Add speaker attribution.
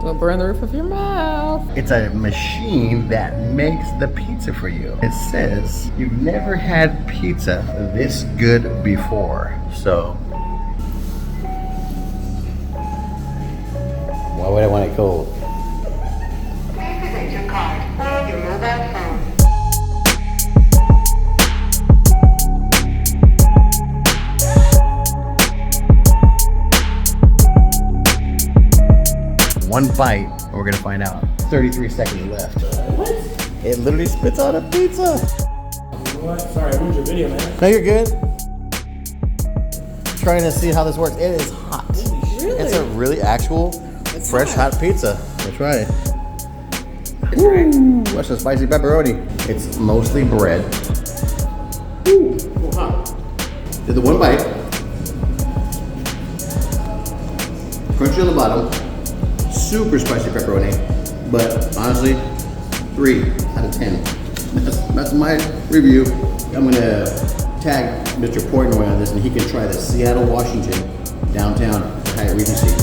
Speaker 1: It'll burn the roof of your mouth.
Speaker 2: It's a machine that makes the pizza for you. It says you've never had pizza this good before. So why would I want it cold?
Speaker 3: Please present your card or your mobile phone.
Speaker 2: One bite, and we're gonna find out. 33 seconds left.
Speaker 1: What?
Speaker 2: It literally spits out a pizza.
Speaker 1: What? Sorry, I ruined your video, man.
Speaker 2: No, you're good. Trying to see how this works. It is hot.
Speaker 1: Really?
Speaker 2: It's a really actual, fresh hot pizza. Let's try it. Ooh, that's a spicy pepperoni. It's mostly bread. Ooh, hot. Did the one bite. Crunchy on the bottom. Super spicy pepperoni, but honestly, 3 out of 10. That's my review. I'm gonna tag Mr. Portnoy on this, and he can try the Seattle, Washington, downtown Hyatt Regency.